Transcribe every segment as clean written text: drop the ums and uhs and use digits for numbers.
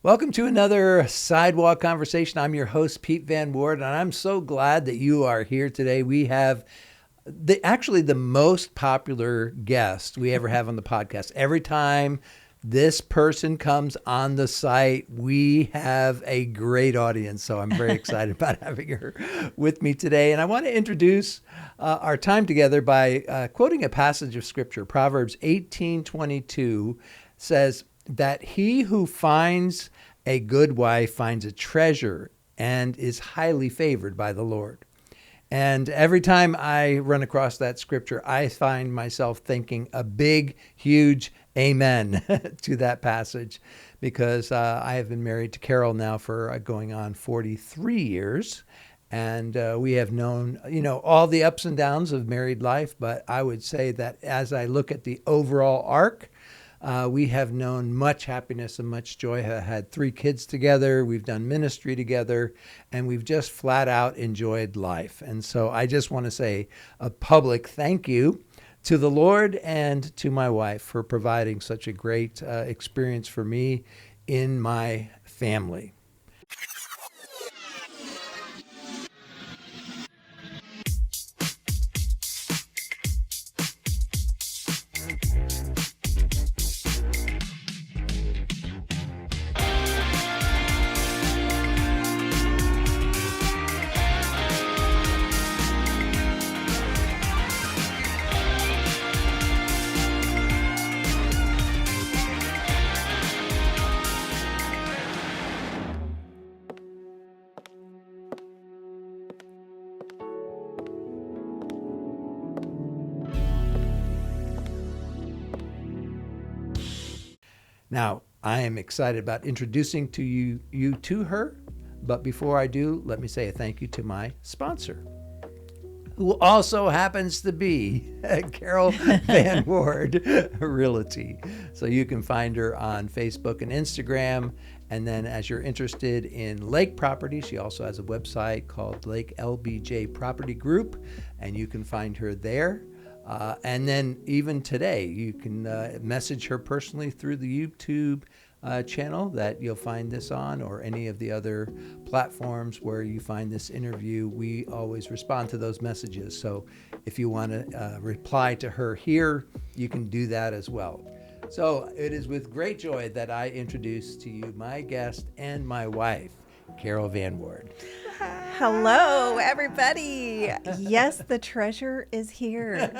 Welcome to another Sidewalk Conversation. I'm your host, Pete Van Ward, and I'm so glad that you are here today. We have actually the most popular guest we ever have on the podcast. Every time this person comes on the site, we have a great audience. So I'm very excited about having her with me today. And I want to introduce our time together by quoting a passage of Scripture. Proverbs 18:22 says that he who finds a good wife finds a treasure and is highly favored by the Lord. And every time I run across that scripture, I find myself thinking a big, huge amen to that passage, because I have been married to Carol now for going on 43 years. And we have known, all the ups and downs of married life. But I would say that as I look at the overall arc, we have known much happiness and much joy, have had 3 kids together. We've done ministry together, and we've just flat out enjoyed life. And so I just want to say a public thank you to the Lord and to my wife for providing such a great experience for me in my family. Now, I am excited about introducing you to her, but before I do, let me say a thank you to my sponsor, who also happens to be Carol Van Ward Realty. So you can find her on Facebook and Instagram. And then as you're interested in lake property, she also has a website called Lake LBJ Property Group, and you can find her there. And then even today, you can message her personally through the YouTube channel that you'll find this on, or any of the other platforms where you find this interview. We always respond to those messages. So if you want to reply to her here, you can do that as well. So it is with great joy that I introduce to you my guest and my wife, Carol Van Ward. Hello, everybody. Yes, the treasure is here.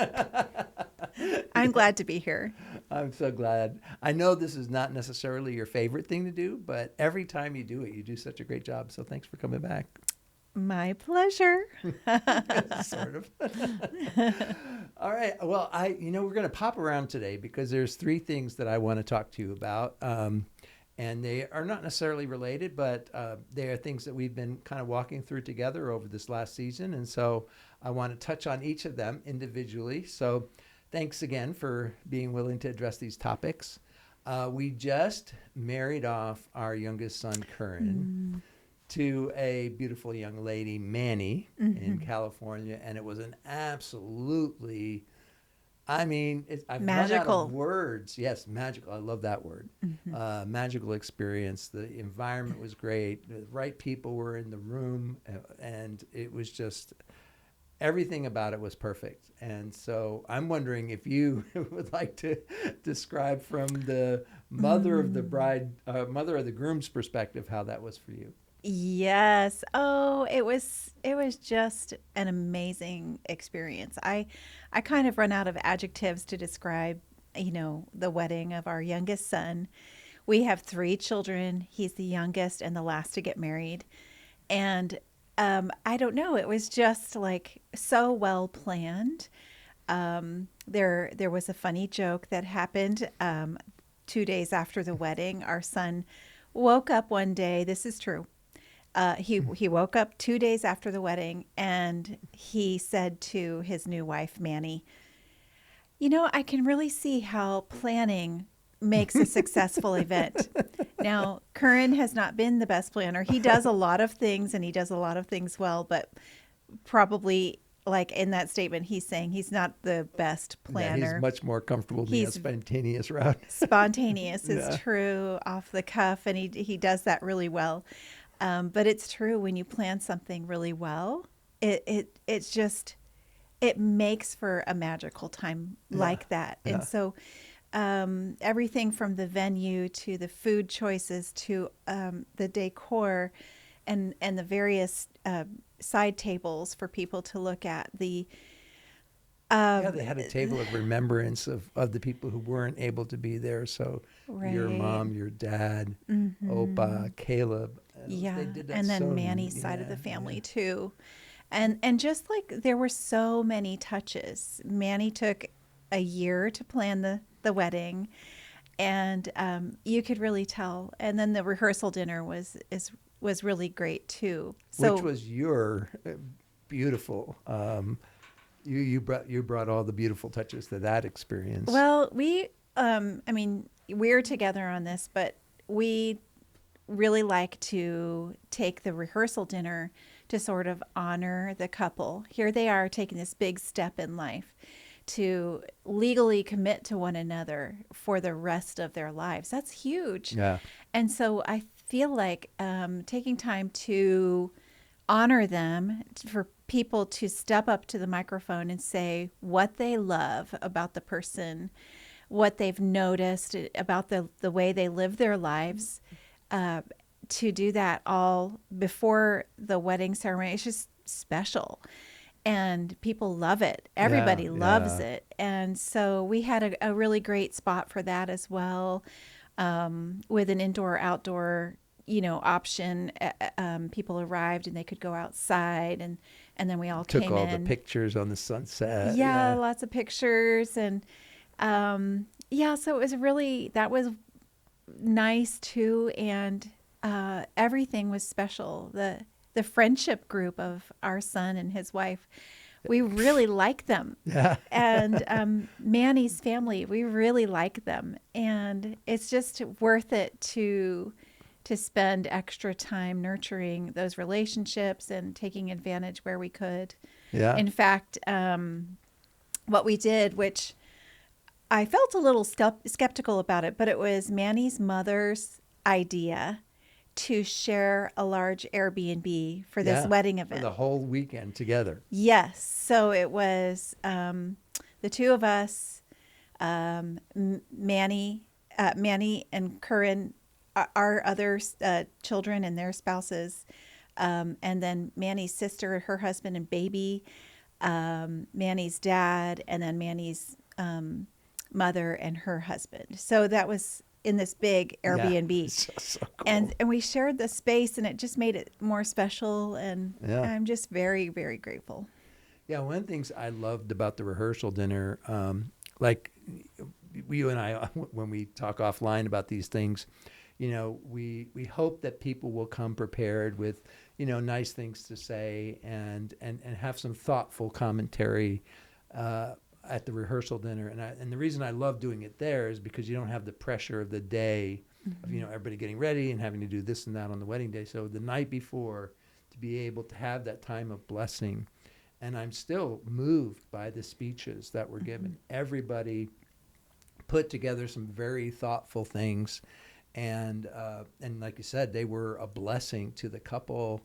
I'm glad to be here. I'm so glad. I know this is not necessarily your favorite thing to do, but every time you do it, you do such a great job. So thanks for coming back. My pleasure. Sort of. All right. Well, we're going to pop around today because there's 3 things that I want to talk to you about. And they are not necessarily related, but they are things that we've been kind of walking through together over this last season. And so I want to touch on each of them individually. So thanks again for being willing to address these topics. We just married off our youngest son, Curran, to a beautiful young lady, Manny, in California. And it was an absolutely... I've magical. run out of words. Yes, magical. I love that word. Magical experience. The environment was great. The right people were in the room, and it was just, everything about it was perfect. And so I'm wondering if you would like to describe from the mother of the bride, mother of the groom's perspective, how that was for you. Yes. Oh, it was just an amazing experience. I kind of run out of adjectives to describe, the wedding of our youngest son. We have 3 children. He's the youngest and the last to get married. And I don't know, it was just like so well planned. There was a funny joke that happened 2 days after the wedding. Our son woke up one day. This is true. He woke up 2 days after the wedding, and he said to his new wife, Manny, I can really see how planning makes a successful event. Now, Curran has not been the best planner. He does a lot of things, and he does a lot of things well, but probably like in that statement, he's saying he's not the best Yeah, he's planner. much more comfortable in the He's spontaneous route. spontaneous is Yeah. true, off the cuff, and he does that really well. But it's true, when you plan something really well, it's just, it makes for a magical time Yeah. like that. And Yeah. so everything from the venue to the food choices to the decor and the various side tables for people to look at. Yeah, they had a table of remembrance of the people who weren't able to be there. So your Right. mom, your dad, Hmm. Opa, Caleb, they Yeah, did that and then so, Manny's side of yeah, the yeah. family too. And just like there were so many touches. Manny took a year to plan the wedding, and you could really tell. And then the rehearsal dinner was really great too. Which So, was your beautiful. You brought all the beautiful touches to that experience. well, I mean, we're together on this, but we really like to take the rehearsal dinner to sort of honor the couple. Here they are taking this big step in life to legally commit to one another for the rest of their lives. That's huge. Yeah. And so I feel like taking time to honor them, for people to step up to the microphone and say what they love about the person, what they've noticed about the way they live their lives, uh, to do that all before the wedding ceremony. It's just special. And people love it. Yeah. Everybody loves Yeah. it. And so we had a really great spot for that as well, with an indoor outdoor option. People arrived and they could go outside, and then we all Took came all the in. pictures on the sunset. Yeah, Yeah. lots of pictures. And yeah, so it was really, that was nice too. And everything was special. The friendship group of our son and his wife, we really like them. Yeah. And Manny's family, we really like them. And it's just worth it to spend extra time nurturing those relationships and taking advantage where we could. Yeah. In fact, what we did, which I felt a little skeptical about it, but it was Manny's mother's idea to share a large Airbnb for this Yeah. wedding For the event. whole weekend together. Yes. So it was the two of us, Manny and Curran, our other children and their spouses, and then Manny's sister, her husband and baby, Manny's dad, and then Manny's mother and her husband. So that was in this big Yeah. Airbnb. So cool. And we shared the space, and it just made it more special. And Yeah. I'm just very, very grateful. Yeah, one of the things I loved about the rehearsal dinner, like you and I, when we talk offline about these things, we hope that people will come prepared with, nice things to say and have some thoughtful commentary at the rehearsal dinner. And the reason I love doing it there is because you don't have the pressure of the day of, everybody getting ready and having to do this and that on the wedding day. So the night before, to be able to have that time of blessing. And I'm still moved by the speeches that were given. Everybody put together some very thoughtful things, and like you said, they were a blessing to the couple.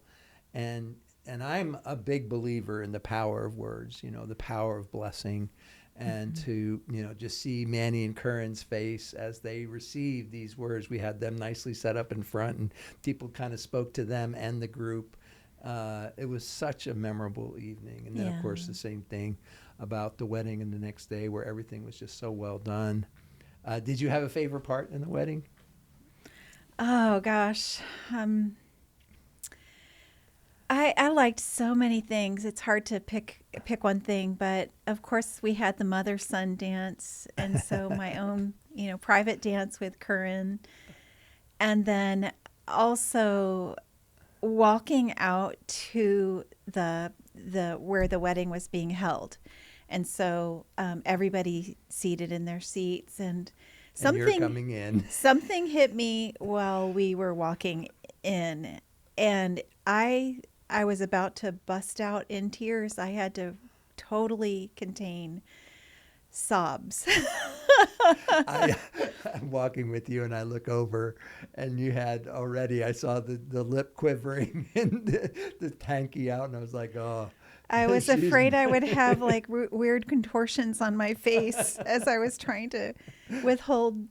And I'm a big believer in the power of words. The power of blessing, and to just see Manny and Curran's face as they received these words. We had them nicely set up in front, and people kind of spoke to them and the group. It was such a memorable evening. And then, of course, Yeah. the same thing about the wedding and the next day, where everything was just so well done. Did you have a favorite part in the wedding? Oh gosh. I liked so many things. It's hard to pick one thing, but of course we had the mother-son dance, and so my own, private dance with Curran, and then also walking out to the where the wedding was being held. And so everybody seated in their seats, and And you're something coming in. something hit me while we were walking in, and I was about to bust out in tears. I had to totally contain sobs. I'm walking with you and I look over and you had already, I saw the lip quivering and the tanky out and I was like, oh, I was she's, afraid I would have like weird contortions on my face as I was trying to withhold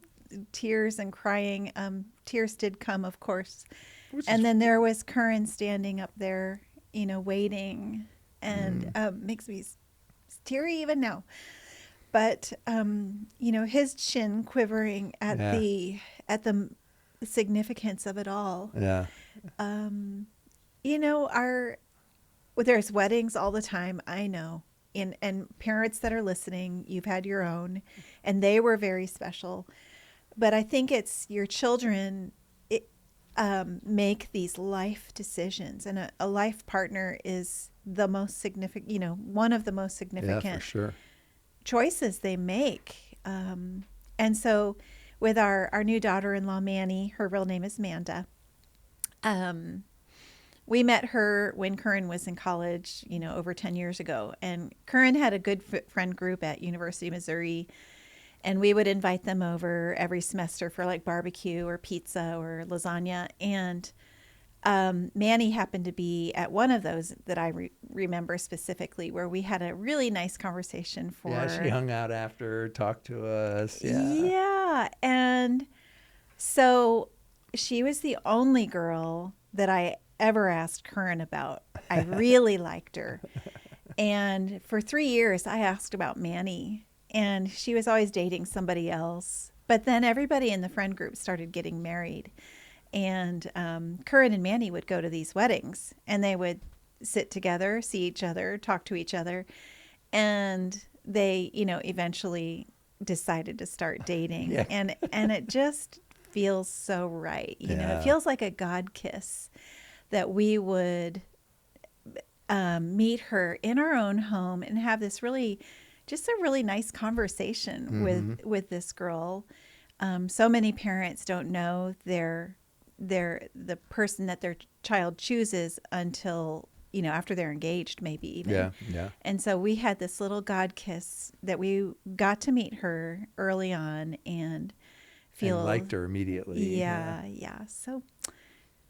tears and crying. Tears did come, of course. And then there was Curran standing up there, waiting, and makes me teary even now. But his chin quivering at the significance of it all. Yeah. There's weddings all the time, I know. And parents that are listening, you've had your own, and they were very special. But I think it's your children make these life decisions, and a life partner is the most significant, one of the most significant for sure. choices they make. And so with our new daughter-in-law, Manny, her real name is Manda. We met her when Curran was in college, over 10 years ago. And Curran had a good friend group at University of Missouri. And we would invite them over every semester for like barbecue or pizza or lasagna. And Manny happened to be at one of those that I remember specifically, where we had a really nice conversation for... Yeah, she hung out after, talked to us. Yeah. And so she was the only girl that I ever asked Curran about. I really liked her. And for 3 years, I asked about Manny. And she was always dating somebody else. But then everybody in the friend group started getting married. And Curran and Manny would go to these weddings. And they would sit together, see each other, talk to each other. And they, eventually decided to start dating. Yeah. And it just feels so right. It feels like a God kiss that we would meet her in our own home and have this really nice conversation with this girl. So many parents don't know the person that their child chooses until after they're engaged, maybe even. Yeah. And so we had this little God kiss that we got to meet her early on and feel and liked her immediately. Yeah. So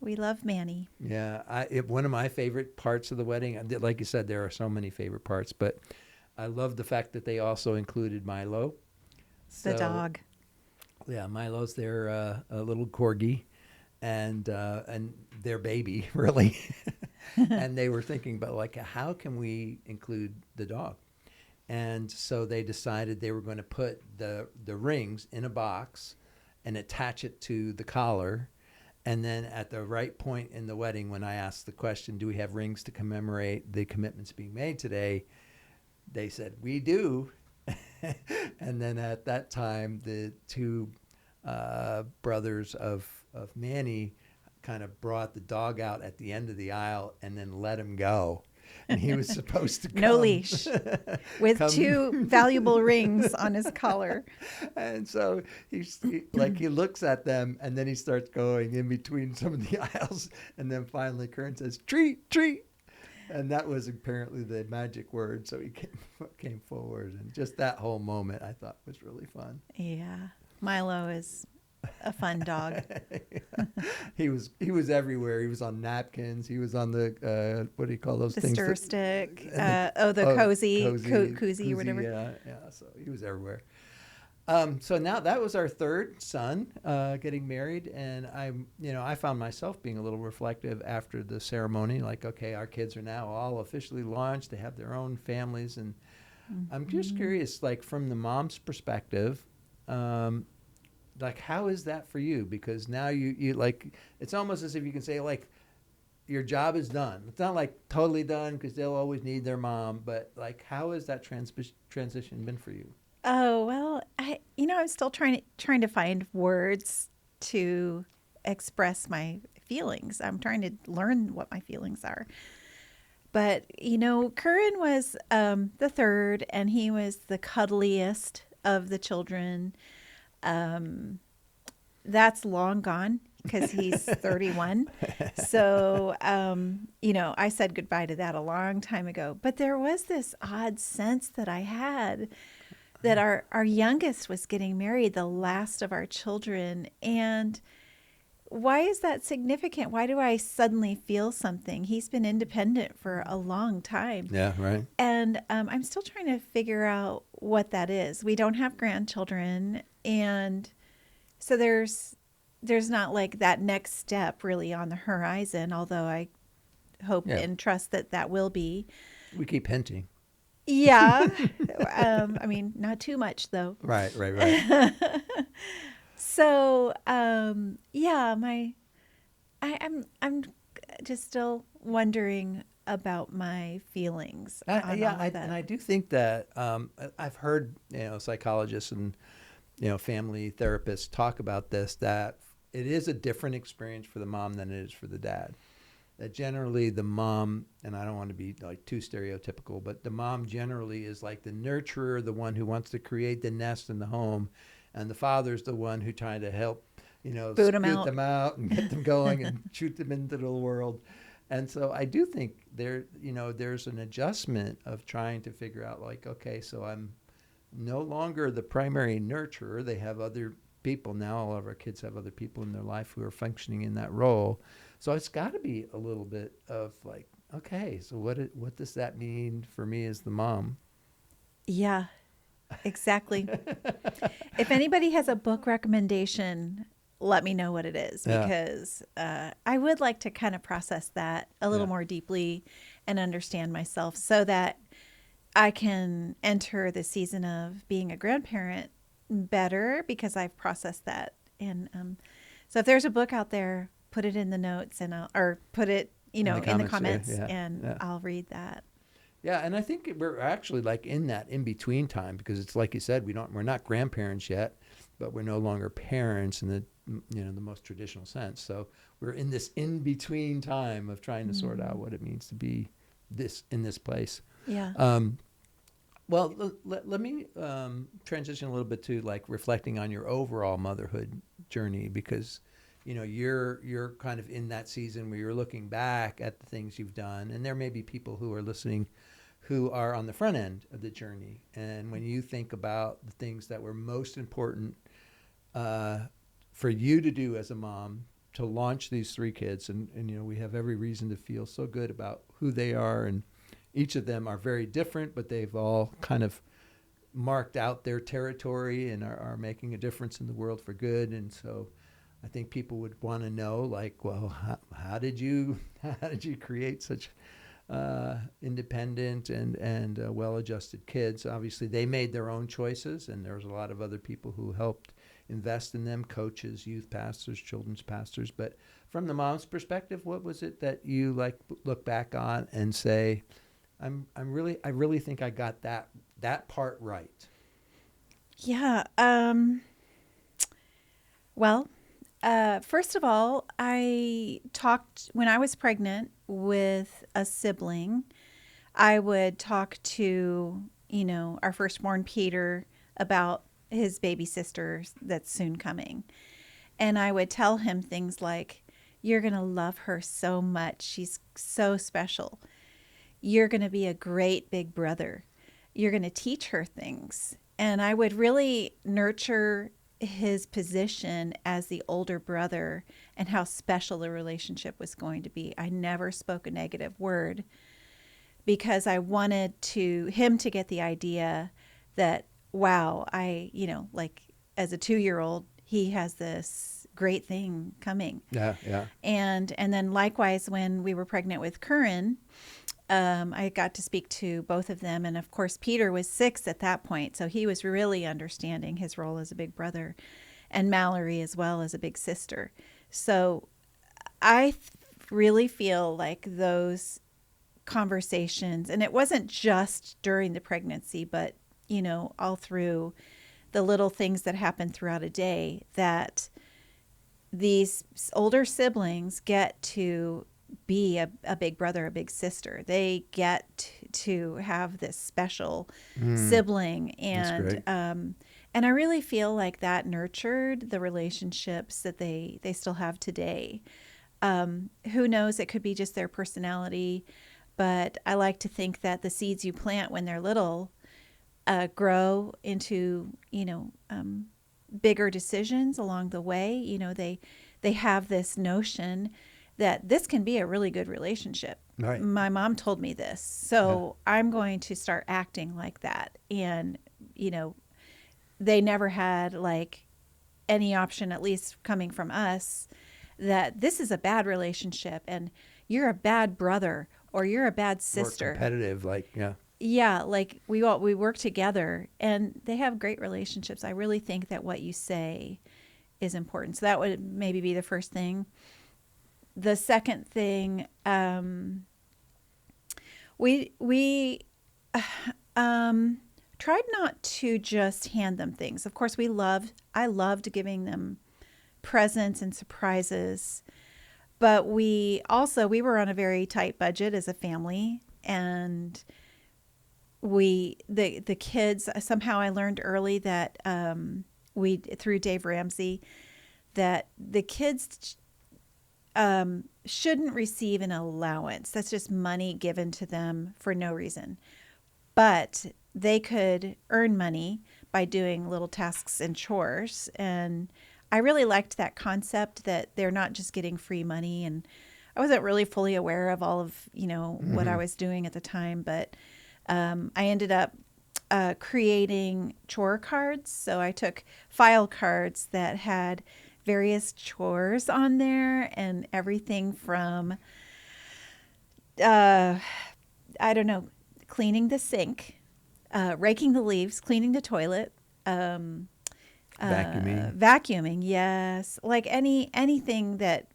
we love Manny. Yeah, one of my favorite parts of the wedding, like you said, there are so many favorite parts, but I love the fact that they also included Milo. The dog. Yeah, Milo's their a little corgi, and their baby, really. And they were thinking about, like, how can we include the dog? And so they decided they were going to put the rings in a box and attach it to the collar. And then at the right point in the wedding, when I asked the question, do we have rings to commemorate the commitments being made today? They said, we do. And then at that time, the two brothers of Manny kind of brought the dog out at the end of the aisle and then let him go. And he was supposed to come. No leash. With two valuable rings on his collar. And so he looks at them and then he starts going in between some of the aisles. And then finally Curran says, treat, treat. And that was apparently the magic word. So he came forward. And just that whole moment I thought was really fun. Yeah. Milo is a fun dog. He was everywhere. He was on napkins. He was on the what do you call those the things? The stir stick. Koozie or whatever. Yeah. So he was everywhere. So now that was our third son getting married, and I found myself being a little reflective after the ceremony. Like, okay, our kids are now all officially launched. They have their own families, and I'm just curious, like from the mom's perspective. Like, how is that for you? Because now you like, it's almost as if you can say, like, your job is done. It's not like totally done because they'll always need their mom, but like, how has that transition been for you? Oh, well, I'm still trying to find words to express my feelings. I'm trying to learn what my feelings are. But, Curran was the third, and he was the cuddliest of the children. That's long gone. because he's 31. So, I said goodbye to that a long time ago. But there was this odd sense that I had that our youngest was getting married, the last of our children. And why is that significant? Why do I suddenly feel something? He's been independent for a long time. Yeah, right. And I'm still trying to figure out what that is. We don't have grandchildren. And so there's not like that next step really on the horizon, although I hope and trust that that will be. We keep hinting. Yeah. Not too much though. Right. So, I'm just still wondering about my feelings. And I do think that I've heard psychologists and family therapists talk about this, that it is a different experience for the mom than it is for the dad. That generally the mom, and I don't want to be like too stereotypical, but the mom generally is like the nurturer, the one who wants to create the nest in the home, and the father's the one who trying to help, boot them out and get them going and shoot them into the world. And so I do think there's an adjustment of trying to figure out like, okay, so I'm no longer the primary nurturer. They have other people now. All of our kids have other people in their life who are functioning in that role. So it's got to be a little bit of like, okay, so what does that mean for me as the mom? Yeah, exactly. If anybody has a book recommendation, let me know what it is, because I would like to kind of process that a little more deeply and understand myself so that I can enter the season of being a grandparent better, because I've processed that. And so if there's a book out there, put it in the notes or put it, in the comments and I'll read that. Yeah, and I think we're actually like in that in-between time, because it's like you said, we're not grandparents yet, but we're no longer parents in the the most traditional sense. So we're in this in-between time of trying to sort out what it means to be in this place. Yeah. Well, let me transition a little bit to like reflecting on your overall motherhood journey, because you're kind of in that season where you're looking back at the things you've done, and there may be people who are listening who are on the front end of the journey. And when you think about the things that were most important for you to do as a mom to launch these 3 kids, and we have every reason to feel so good about who they are, and each of them are very different, but they've all kind of marked out their territory and are making a difference in the world for good. And so I think people would want to know, like, well, how did you create such independent and well-adjusted kids? Obviously, they made their own choices, and there was a lot of other people who helped invest in them, coaches, youth pastors, children's pastors. But from the mom's perspective, what was it that you like look back on and say, I really think I got that part right? Yeah. Well, first of all, I talked when I was pregnant with a sibling. I would talk to, our firstborn Peter about his baby sister that's soon coming. And I would tell him things like, you're going to love her so much. She's so special. You're going to be a great big brother. You're going to teach her things. And I would really nurture his position as the older brother and how special the relationship was going to be. I never spoke a negative word, because I wanted him to get the idea that, wow, like as a 2-year-old, he has this great thing coming. Yeah. And then likewise, when we were pregnant with Curran, I got to speak to both of them. And of course, Peter was 6 at that point, so he was really understanding his role as a big brother, and Mallory as well as a big sister. So I really feel like those conversations, and it wasn't just during the pregnancy, but, all through the little things that happen throughout a day, that these older siblings get to be a big brother, a big sister. They get to have this special sibling, and And I really feel like that nurtured the relationships that they still have today. Who knows? It could be just their personality, but I like to think that the seeds you plant when they're little grow into, bigger decisions along the way. They have this notion that this can be a really good relationship. Right. My mom told me this, so I'm going to start acting like that. And they never had like any option, at least coming from us, that this is a bad relationship and you're a bad brother or you're a bad sister. Or competitive, like, yeah. Yeah, like we work together, and they have great relationships. I really think that what you say is important. So that would maybe be the first thing. The second thing, we tried not to just hand them things. Of course, I loved giving them presents and surprises, but we were on a very tight budget as a family, and the kids, somehow I learned early that through Dave Ramsey, that the kids shouldn't receive an allowance. That's just money given to them for no reason. But they could earn money by doing little tasks and chores. And I really liked that concept that they're not just getting free money. And I wasn't really fully aware of all of, what I was doing at the time, but I ended up creating chore cards. So I took file cards that had various chores on there, and everything from, I don't know, Vacuuming. cleaning the sink, raking the leaves, cleaning the toilet, vacuuming, yes. Like anything that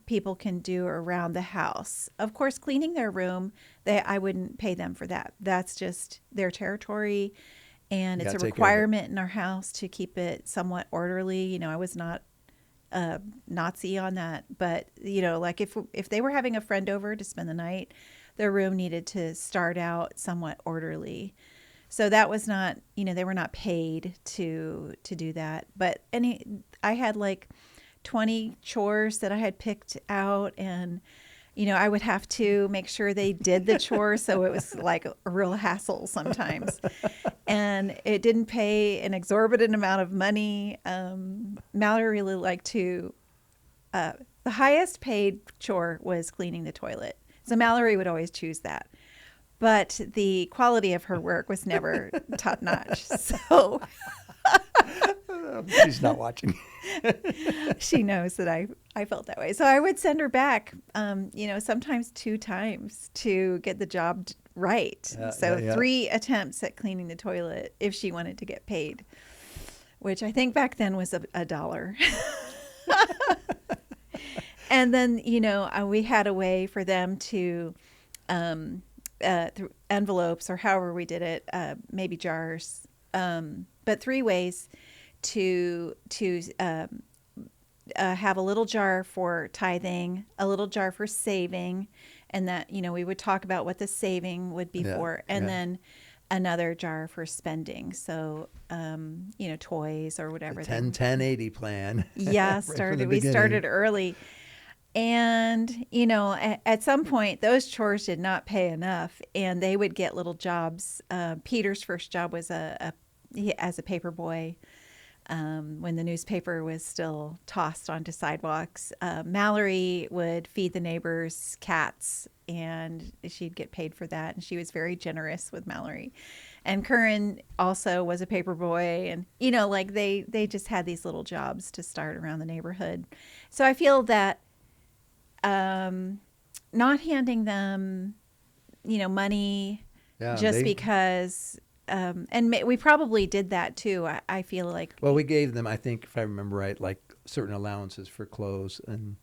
people can do around the house. Of course, cleaning their room, I wouldn't pay them for that. That's just their territory, and it's a requirement in our house to keep it somewhat orderly. I was not a Nazi on that, but like if they were having a friend over to spend the night, their room needed to start out somewhat orderly. So that was not, they were not paid to do that. But I had like 20 chores that I had picked out, and I would have to make sure they did the chores, so it was like a real hassle sometimes. And it didn't pay an exorbitant amount of money. Mallory really liked to, the highest paid chore was cleaning the toilet. So Mallory would always choose that. But the quality of her work was never top notch. So She's not watching. she knows that I felt that way. So I would send her back, sometimes 2 times to get the job right. So 3 attempts at cleaning the toilet if she wanted to get paid, which I think back then was $1. And then, we had a way for them to, through envelopes or however we did it, maybe jars, but 3 ways to have a little jar for tithing, a little jar for saving, and that, we would talk about what the saving would be for, and then another jar for spending. So, toys or whatever. The 10-10-80 plan. Yeah, we started early. And, at some point, those chores did not pay enough, and they would get little jobs. Peter's first job was as a paper boy. When the newspaper was still tossed onto sidewalks. Mallory would feed the neighbors' cats, and she'd get paid for that. And she was very generous with Mallory. And Curran also was a paper boy. And, like they just had these little jobs to start around the neighborhood. So I feel that not handing them, money because... and we probably did that too. I feel like. Well, we gave them, I think, if I remember right, like certain allowances for clothes and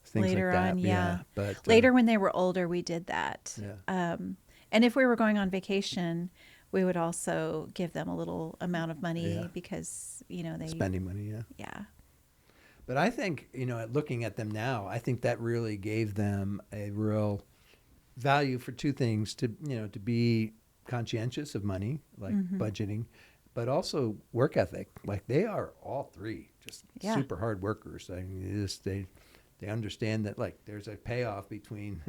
things later like that. On, yeah. But later, when they were older, we did that. Yeah. And if we were going on vacation, we would also give them a little amount of money because they spending money. Yeah. Yeah. But I think looking at them now, I think that really gave them a real value for 2 things: to be conscientious of money, like budgeting, but also work ethic. Like they are all three just Yeah. super hard workers. I mean, they understand that like there's a payoff between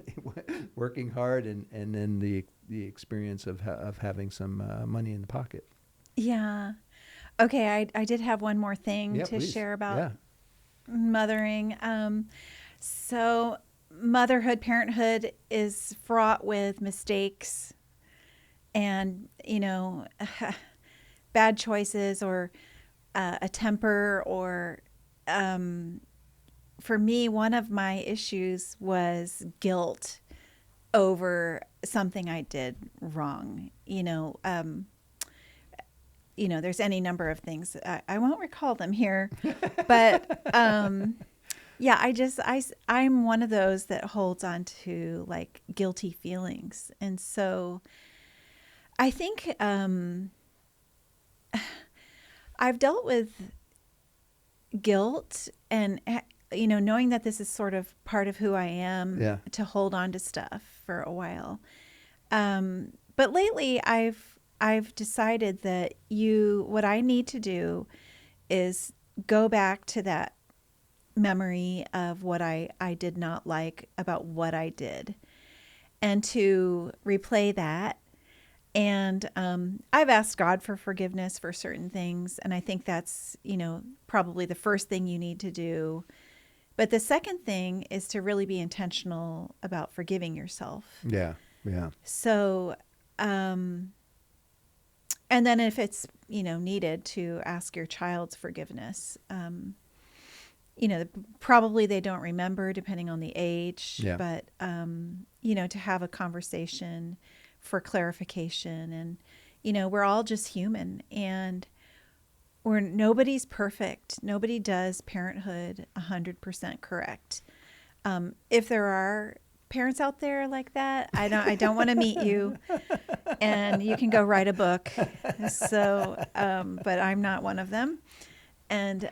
working hard and then the experience of having some money in the pocket. Yeah. Okay, I did have one more thing Yeah, to please. share about Yeah. mothering. So motherhood, parenthood is fraught with mistakes and, bad choices or a temper or for me, one of my issues was guilt over something I did wrong. There's any number of things. I won't recall them here, but yeah, I'm one of those that holds on to like guilty feelings, and so I think I've dealt with guilt and knowing that this is sort of part of who I am Yeah. to hold on to stuff for a while. But lately I've decided that what I need to do is go back to that memory of what I did not like about what I did and to replay that. And I've asked God for forgiveness for certain things. And I think that's, probably the first thing you need to do. But the second thing is to really be intentional about forgiving yourself. Yeah. Yeah. So, and then if it's, needed to ask your child's forgiveness, probably they don't remember depending on the age, Yeah. but, to have a conversation for clarification. And, we're all just human and nobody's perfect. Nobody does parenthood 100% correct. If there are parents out there like that, I don't want to meet you, and you can go write a book. So, but I'm not one of them. And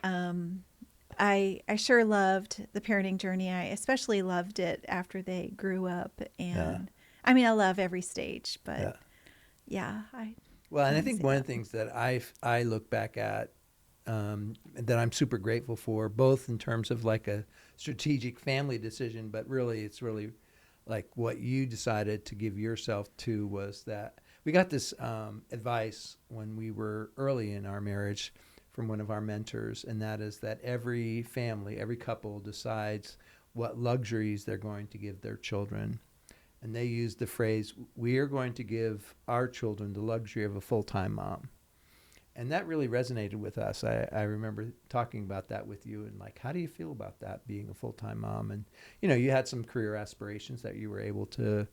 I sure loved the parenting journey. I especially loved it after they grew up. And I mean, I love every stage, but yeah, Well, and I wanna think say one that. of the things that I look back at that I'm super grateful for, both in terms of like a strategic family decision, but really it's really like what you decided to give yourself to was that we got this advice when we were early in our marriage from one of our mentors, and that is that every family, every couple decides what luxuries they're going to give their children. And they used the phrase, we are going to give our children the luxury of a full-time mom. And that really resonated with us. I remember talking about that with you and like, how do you feel about that, being a full-time mom? And, you had some career aspirations that you were able to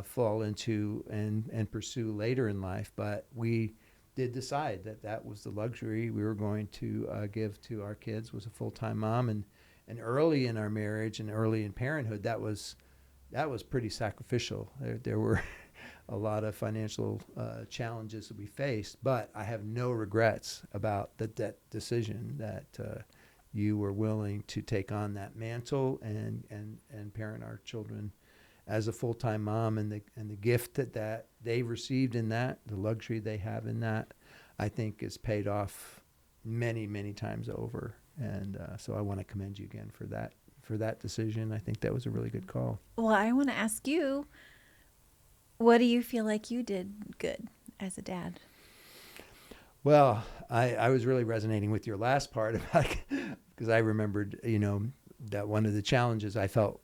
fall into and pursue later in life. But we did decide that that was the luxury we were going to give to our kids, was a full-time mom. And early in our marriage and early in parenthood, that was pretty sacrificial. There were a lot of financial challenges that we faced, but I have no regrets about that decision that you were willing to take on that mantle and parent our children as a full-time mom, and the gift that they received in that, the luxury they have in that, I think is paid off many, many times over. And so I want to commend you again for that decision. I think that was a really good call. Well, I want to ask you, what do you feel like you did good as a dad? Well, I was really resonating with your last part about because I remembered, that one of the challenges I felt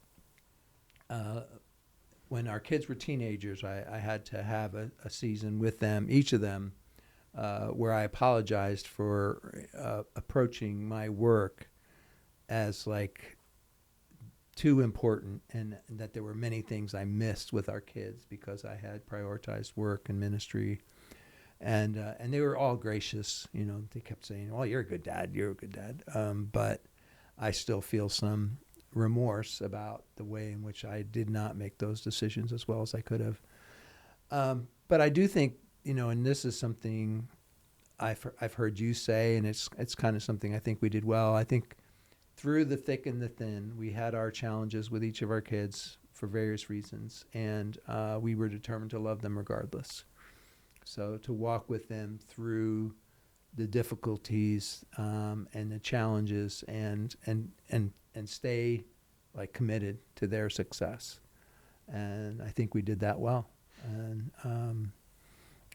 when our kids were teenagers, I had to have a season with them, each of them, where I apologized for approaching my work as like too important, and that there were many things I missed with our kids because I had prioritized work and ministry. And they were all gracious. They kept saying, "Well, you're a good dad. You're a good dad." But I still feel some remorse about the way in which I did not make those decisions as well as I could have. But I do think, and this is something I've heard you say, and it's kind of something I think we did well. I think through the thick and the thin, we had our challenges with each of our kids for various reasons, and we were determined to love them regardless. So to walk with them through the difficulties and the challenges, and stay like committed to their success. And I think we did that well. And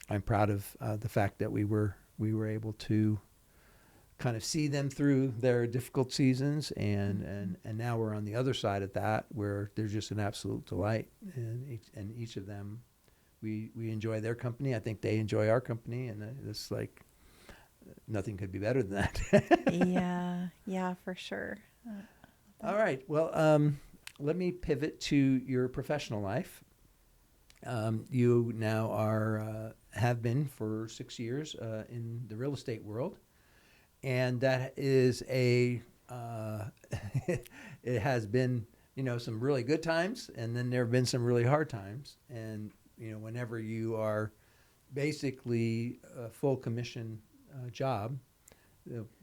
I'm proud of the fact that we were able to kind of see them through their difficult seasons, and now we're on the other side of that, where they're just an absolute delight, and each of them, we enjoy their company. I think they enjoy our company, and it's like nothing could be better than that. Yeah, for sure. All right. Well, let me pivot to your professional life. You now have been for 6 years in the real estate world, and that is it has been, some really good times, and then there have been some really hard times. And whenever you are basically a full commission job,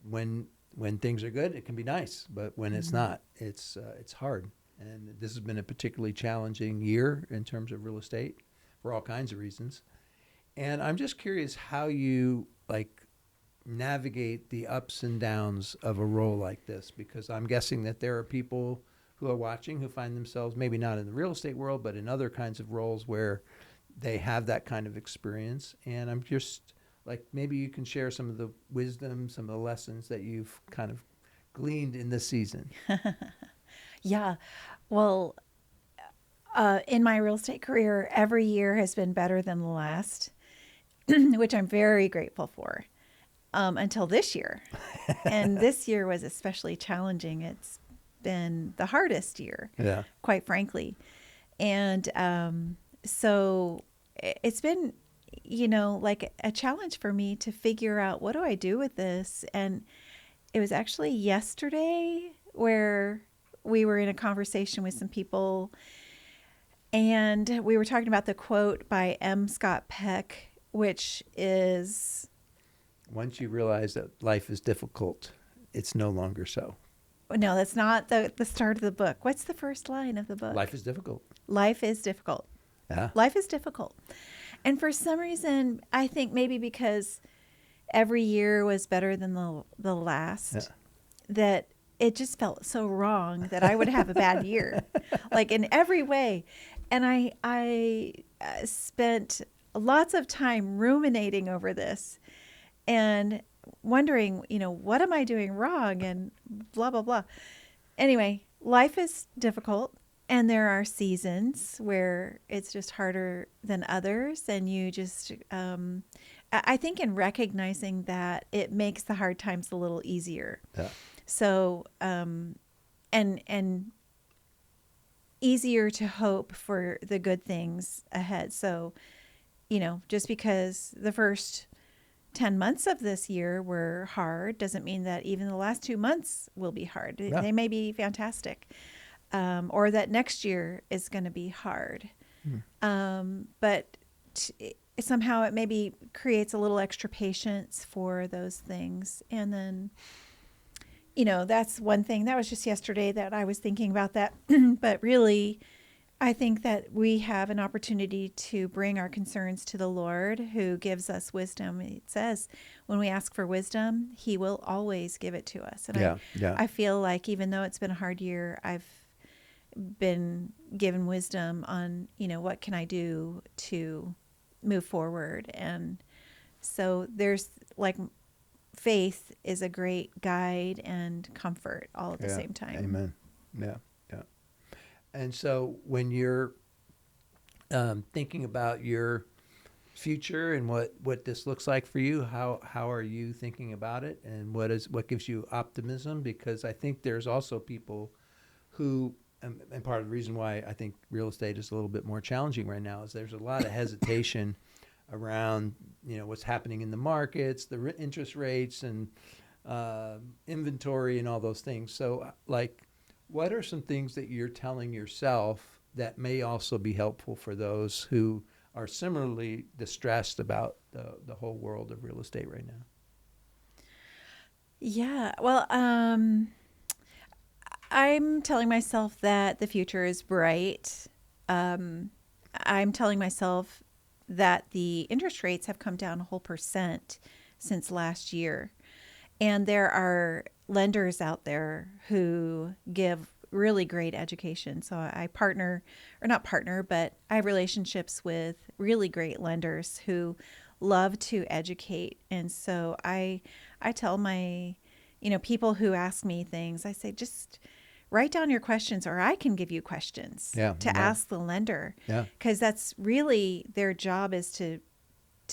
when things are good, it can be nice, but when it's not, it's hard. And this has been a particularly challenging year in terms of real estate for all kinds of reasons. And I'm just curious how you navigate the ups and downs of a role like this, because I'm guessing that there are people who are watching who find themselves maybe not in the real estate world, but in other kinds of roles where they have that kind of experience. And I'm just maybe you can share some of the wisdom, some of the lessons that you've kind of gleaned in this season. Yeah. Well, in my real estate career, every year has been better than the last, which I'm very grateful for, until this year. And this year was especially challenging. It's been the hardest year, quite frankly. And so it's been, like a challenge for me to figure out, what do I do with this? And it was actually yesterday where we were in a conversation with some people, and we were talking about the quote by M. Scott Peck, which is, once you realize that life is difficult, it's no longer so. No, that's not the start of the book. What's the first line of the book? Life is difficult. Life is difficult. Yeah. Life is difficult. And for some reason, I think maybe because every year was better than the last, that it just felt so wrong that I would have a bad year, in every way. And I spent lots of time ruminating over this and wondering, what am I doing wrong, and blah, blah, blah. Anyway, life is difficult, and there are seasons where it's just harder than others. And you just, I think in recognizing that, it makes the hard times a little easier. Yeah. So, and easier to hope for the good things ahead. So, just because the first 10 months of this year were hard doesn't mean that even the last 2 months will be hard. Yeah. They may be fantastic, or that next year is going to be hard. But somehow it maybe creates a little extra patience for those things. And then, that's one thing. That was just yesterday that I was thinking about that. But really, I think that we have an opportunity to bring our concerns to the Lord, who gives us wisdom. It says when we ask for wisdom, He will always give it to us. And I feel like even though it's been a hard year, I've been given wisdom on, what can I do to move forward. And so there's faith is a great guide and comfort all at the same time. Amen. Yeah. And so when you're thinking about your future and what this looks like for you, how are you thinking about it, and what gives you optimism? Because I think there's also people who, and part of the reason why I think real estate is a little bit more challenging right now is there's a lot of hesitation around what's happening in the markets, the interest rates, and inventory and all those things. So what are some things that you're telling yourself that may also be helpful for those who are similarly distressed about the whole world of real estate right now? Yeah, well, I'm telling myself that the future is bright. I'm telling myself that the interest rates have come down a whole percent since last year. And there are lenders out there who give really great education. So I partner, or not partner, but I have relationships with really great lenders who love to educate. And so I tell my, people who ask me things, I say, just write down your questions, or I can give you questions Yeah. to Right. ask the lender. Yeah. Because that's really their job, is to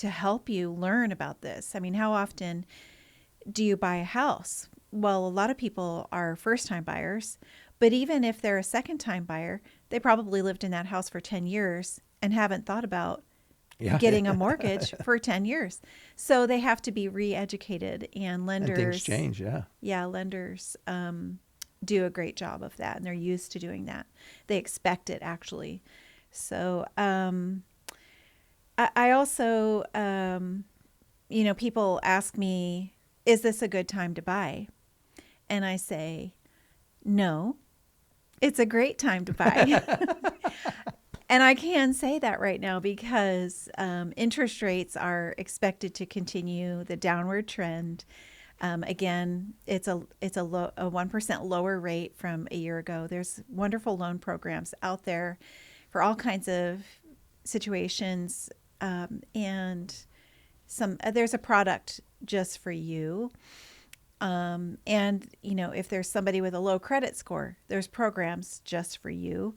help you learn about this. I mean, how often do you buy a house? Well, a lot of people are first-time buyers, but even if they're a second-time buyer, they probably lived in that house for 10 years and haven't thought about Yeah. getting a mortgage for 10 years. So they have to be re-educated, and And things lenders, change. Yeah. yeah, lenders do a great job of that, and they're used to doing that. They expect it, actually. So I also, people ask me, is this a good time to buy? And I say, no, it's a great time to buy. And I can say that right now because interest rates are expected to continue the downward trend. Again, it's a 1% lower rate from a year ago. There's wonderful loan programs out there for all kinds of situations, and there's a product just for you. And if there's somebody with a low credit score, there's programs just for you.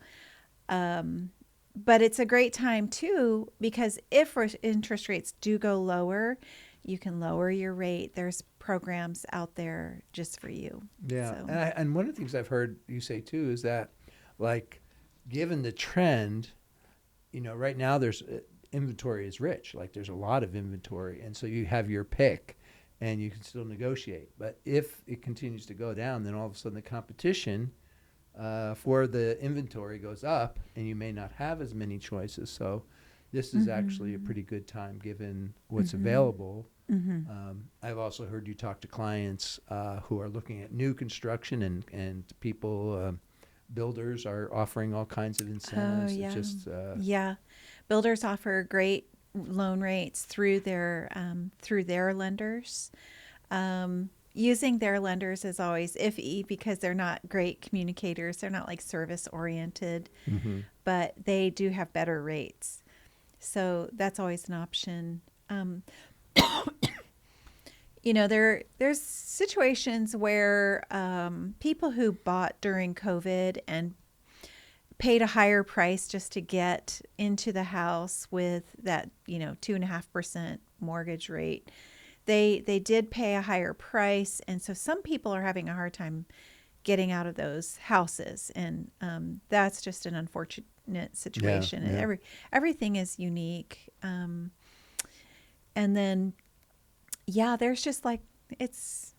But it's a great time too, because if interest rates do go lower, you can lower your rate. There's programs out there just for you. Yeah. So, And one of the things I've heard you say too is that, like, given the trend, right now there's inventory is rich. Like, there's a lot of inventory. And so you have your pick and you can still negotiate. But if it continues to go down, then all of a sudden the competition for the inventory goes up, and you may not have as many choices. So this is actually a pretty good time given what's available. I've also heard you talk to clients who are looking at new construction, and people, builders are offering all kinds of incentives. oh yeah, It's just, yeah. Builders offer great loan rates through their lenders. Using their lenders is always iffy because they're not great communicators. They're not like service oriented, but they do have better rates. So that's always an option. There's situations where people who bought during COVID and paid a higher price just to get into the house with that 2.5% mortgage rate, they did pay a higher price, and so some people are having a hard time getting out of those houses, and that's just an unfortunate situation. Yeah. And everything is unique, and then there's just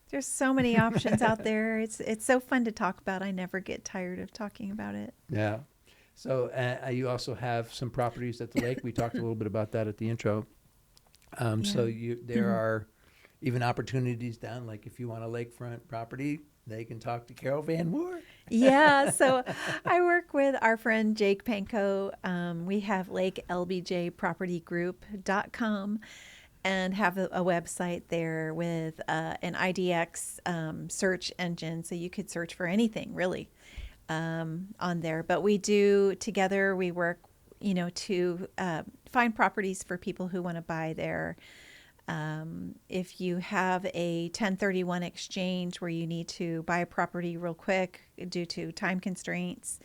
there's so many options out there. It's so fun to talk about. I never get tired of talking about it. Yeah. So you also have some properties at the lake. We talked a little bit about that at the intro. So there are even opportunities down, like if you want a lakefront property, they can talk to Carol Van Moor. Yeah, so I work with our friend Jake Panko. We have lakelbjpropertygroup.com and have a website there with an IDX search engine, so you could search for anything really on there. But we work to find properties for people who want to buy there. If you have a 1031 exchange where you need to buy a property real quick due to time constraints,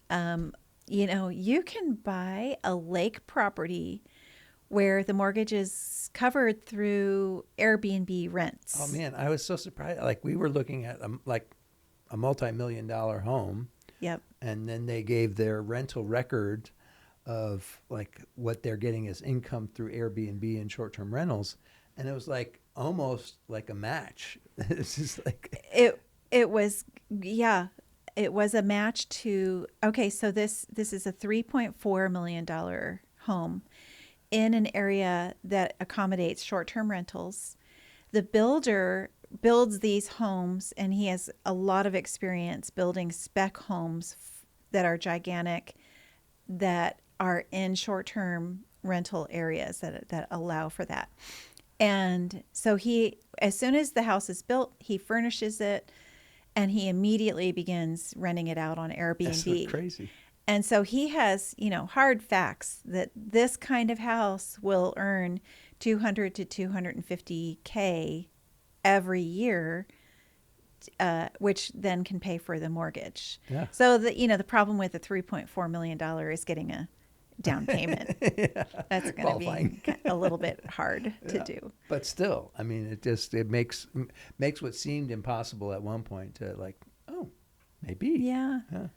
you can buy a lake property where the mortgage is covered through Airbnb rents. Oh man, I was so surprised. Like, we were looking at a multi-million-dollar home. Yep. And then they gave their rental record of like what they're getting as income through Airbnb and short-term rentals, and it was like almost like a match. It's just like it was a match to. Okay, so this is a $3.4 million home in an area that accommodates short-term rentals. The builder builds these homes, and he has a lot of experience building spec homes that are gigantic, that are in short-term rental areas that allow for that. And so he, as soon as the house is built, he furnishes it and he immediately begins renting it out on That's so Airbnb. crazy. And so he has, hard facts that this kind of house will earn 200 to 250K every year, which then can pay for the mortgage. Yeah. So the problem with the $3.4 million is getting a down payment. Yeah. That's going to Qualifying. be a little bit hard to Yeah. do. But still, I mean, it makes what seemed impossible at one point to like, oh, maybe. Yeah. Yeah.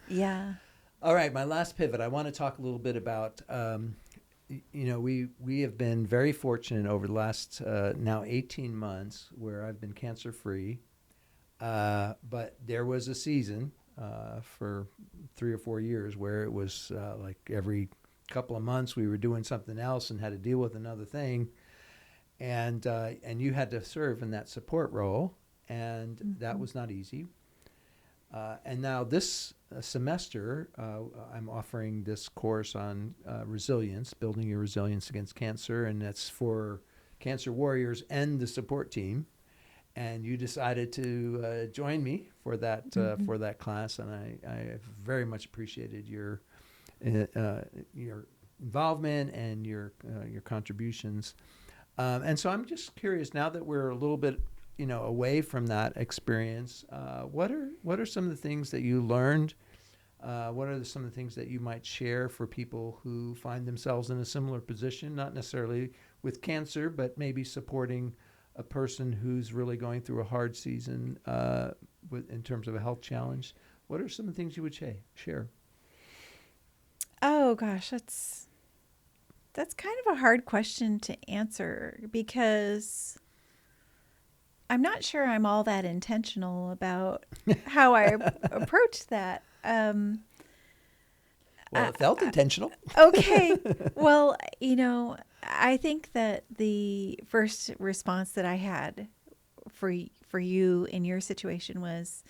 Yeah. All right, my last pivot. I want to talk a little bit about, we have been very fortunate over the last now 18 months where I've been cancer free. But there was a season for 3 or 4 years where it was like every couple of months we were doing something else and had to deal with another thing, and you had to serve in that support role, and that was not easy. And now this semester, I'm offering this course on resilience, building your resilience against cancer, and that's for cancer warriors and the support team. And you decided to join me for that class, and I have very much appreciated your involvement and your contributions. And so I'm just curious, now that we're a little bit away from that experience, what are some of the things that you learned? What are some of the things that you might share for people who find themselves in a similar position, not necessarily with cancer, but maybe supporting a person who's really going through a hard season in terms of a health challenge? What are some of the things you would share? Oh gosh, that's kind of a hard question to answer because I'm not sure I'm all that intentional about how I approach that. Well, it felt intentional. Okay. Well, I think that the first response that I had for you in your situation was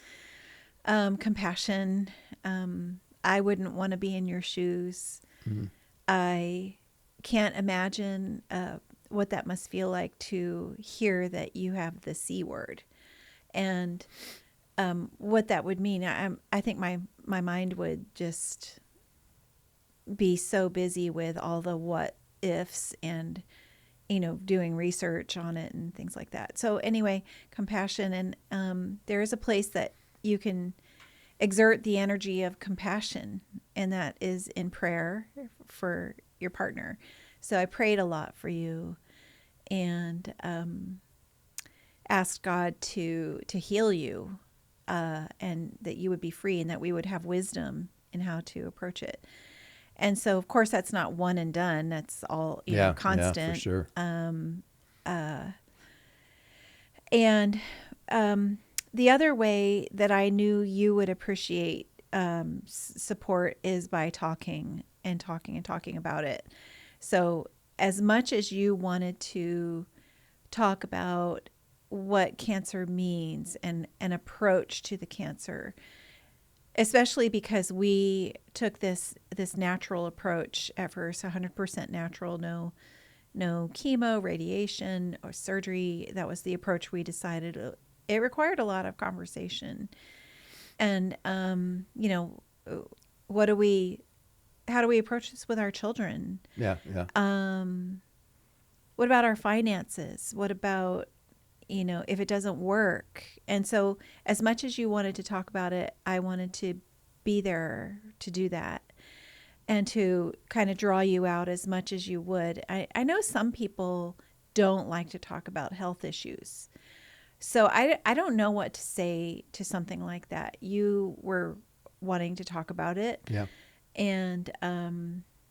compassion. I wouldn't want to be in your shoes. Mm-hmm. I can't imagine what that must feel like to hear that you have the C word, and what that would mean. I think my mind would just be so busy with all the what ifs and doing research on it and things like that. So anyway, compassion, and there is a place that you can exert the energy of compassion, and that is in prayer for your partner. So I prayed a lot for you and asked God to heal you, and that you would be free and that we would have wisdom in how to approach it. And so, of course, that's not one and done. That's all, constant. Yeah, for sure. And the other way that I knew you would appreciate support is by talking and talking and talking about it. So as much as you wanted to talk about what cancer means and an approach to the cancer, especially because we took this natural approach at first, 100% natural, no chemo, radiation, or surgery. That was the approach we decided. It required a lot of conversation. And, how do we approach this with our children? Yeah. What about our finances? What about, if it doesn't work? And so as much as you wanted to talk about it, I wanted to be there to do that and to kind of draw you out as much as you would. I know some people don't like to talk about health issues. So I don't know what to say to something like that. You were wanting to talk about it. Yeah. And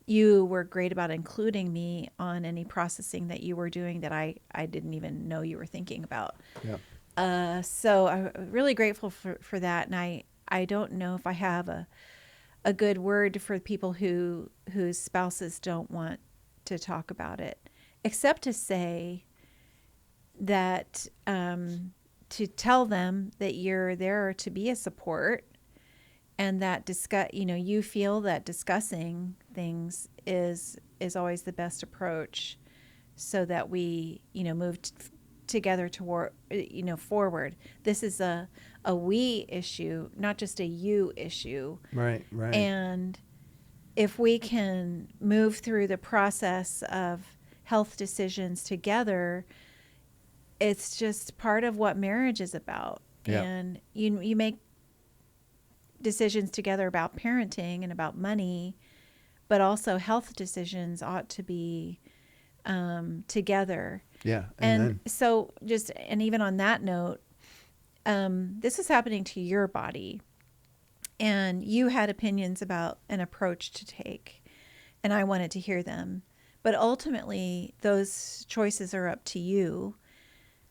you were great about including me on any processing that you were doing that I didn't even know you were thinking about. Yeah. So I'm really grateful for that. And I don't know if I have a good word for people whose spouses don't want to talk about it, except to say that to tell them that you're there to be a support, and that you feel that discussing things is always the best approach so that we, move together toward, forward. This is a we issue, not just a you issue. Right, right. And if we can move through the process of health decisions together, it's just part of what marriage is about. Yeah. And you make decisions together about parenting and about money, but also health decisions ought to be together. Yeah. And Amen. so and even on that note, this is happening to your body, and you had opinions about an approach to take, and I wanted to hear them. But ultimately, those choices are up to you.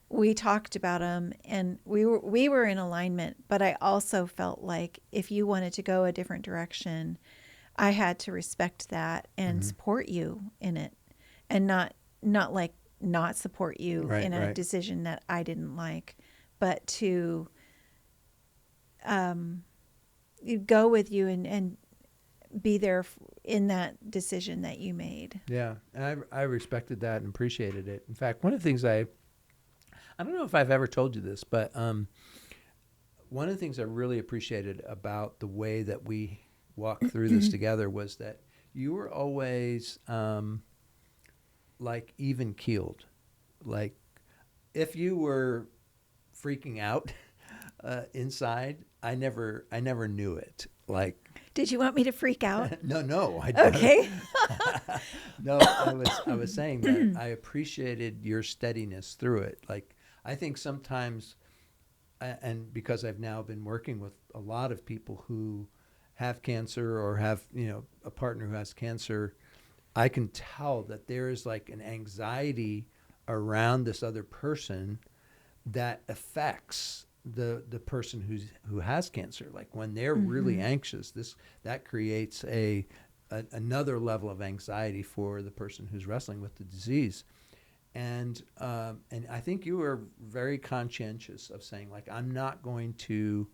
We talked about them, and we were in alignment, but I also felt like if you wanted to go a different direction, I had to respect that and support you in it, and not support you in a decision that I didn't like, but to go with you and be there in that decision that you made. Yeah, and I respected that and appreciated it. In fact, one of the things I don't know if I've ever told you this, but one of the things I really appreciated about the way that we walked through this together was that you were always like even keeled. Like if you were freaking out inside, I never knew it. Like, did you want me to freak out? No. Okay. No, I was saying that I appreciated your steadiness through it. Like, I think sometimes, and because I've now been working with a lot of people who have cancer or have, a partner who has cancer, I can tell that there is like an anxiety around this other person that affects the person who has cancer. Like when they're really anxious, that creates another level of anxiety for the person who's wrestling with the disease. And I think you were very conscientious of saying, like, I'm not going to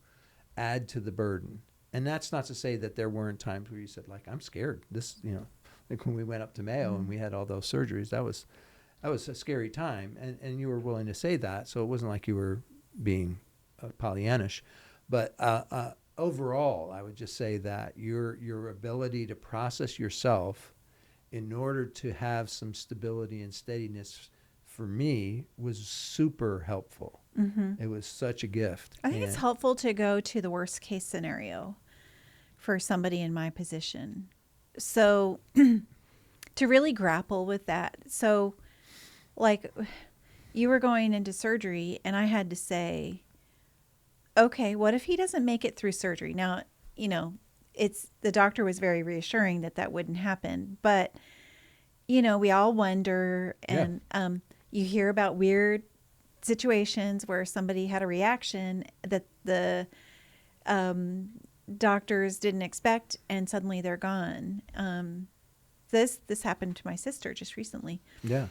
add to the burden. And that's not to say that there weren't times where you said, like, I'm scared. This, like when we went up to Mayo and we had all those surgeries, that was a scary time. And you were willing to say that. So it wasn't like you were being Pollyannish. But overall, I would just say that your ability to process yourself in order to have some stability and steadiness for me was super helpful. It was such a gift. I think it's helpful to go to the worst case scenario for somebody in my position. So to really grapple with that. So like you were going into surgery and I had to say, okay, what if he doesn't make it through surgery? Now, the doctor was very reassuring that wouldn't happen, but we all wonder, and you hear about weird situations where somebody had a reaction that the doctors didn't expect, and suddenly they're gone. This happened to my sister just recently. Yeah.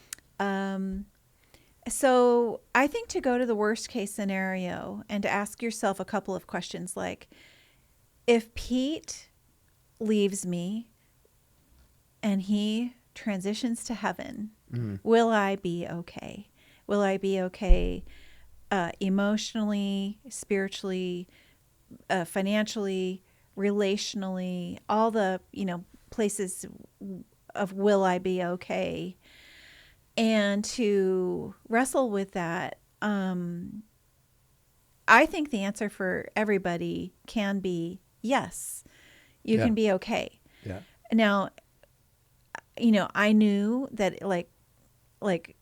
So I think to go to the worst case scenario and to ask yourself a couple of questions like, if Pete leaves me and he transitions to heaven, will I be okay? Will I be okay emotionally, spiritually, financially, relationally, all the, places of will I be okay? And to wrestle with that, I think the answer for everybody can be yes, you can be okay. Yeah. Now, I knew that like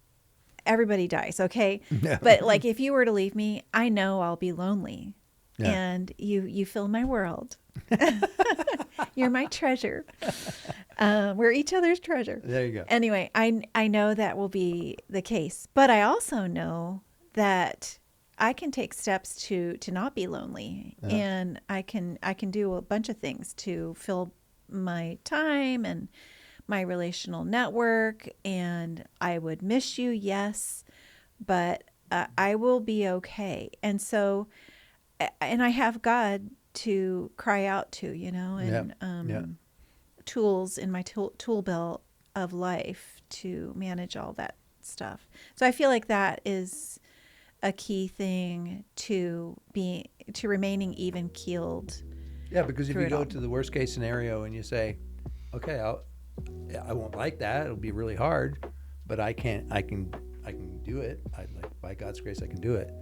everybody dies, okay? Yeah. But like if you were to leave me, I know I'll be lonely. Yeah. And you fill my world. You're my treasure. We're each other's treasure. There you go. Anyway, I know that will be the case, but I also know that I can take steps to not be lonely, and I can do a bunch of things to fill my time and my relational network. And I would miss you, yes, but I will be okay. And so, and I have God to cry out to, and tools in my tool belt of life to manage all that stuff. So I feel like that is a key thing to remaining even keeled. Yeah, because if through you it go all. to the worst case scenario and you say, okay, I won't like that. It'll be really hard, but I can do it. By God's grace, I can do it.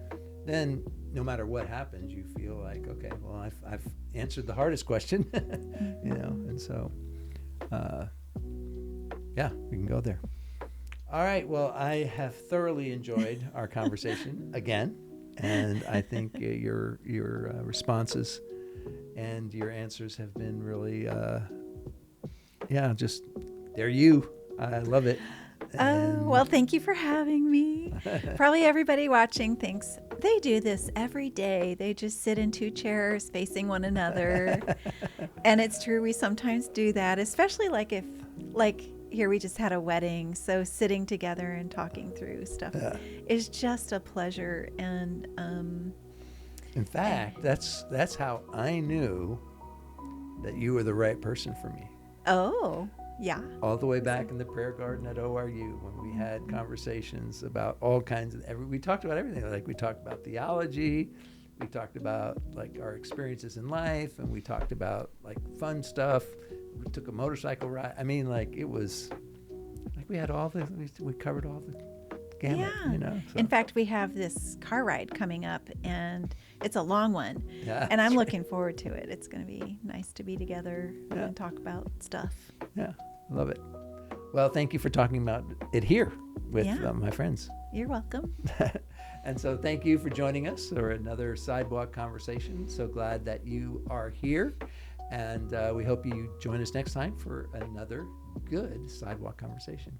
Then no matter what happens, you feel like, okay, well, I've answered the hardest question, you know, and so, yeah, we can go there. All right. Well, I have thoroughly enjoyed our conversation again, and I think your responses and your answers have been really, yeah, just they're you. I love it. Oh, well, thank you for having me. Probably everybody watching thinks they do this every day. They just sit in two chairs facing one another. And it's true, we sometimes do that, especially like here we just had a wedding. So sitting together and talking through stuff is just a pleasure. And in fact, that's how I knew that you were the right person for me. oh, yeah. All the way back in the prayer garden at ORU when we had conversations about all kinds of we talked about everything. Like we talked about theology, we talked about like our experiences in life, and we talked about like fun stuff. We took a motorcycle ride. I mean, like it was like we had we covered all the gamut, Yeah. you know. So. In fact, we have this car ride coming up, and it's a long one. Yeah, and I'm looking forward to it. It's going to be nice to be together Yeah. and talk about stuff. Yeah, love it. Well, thank you for talking about it here with Yeah. my friends. You're welcome. And so thank you for joining us for another Sidewalk Conversation. So glad that you are here. And we hope you join us next time for another good Sidewalk Conversation.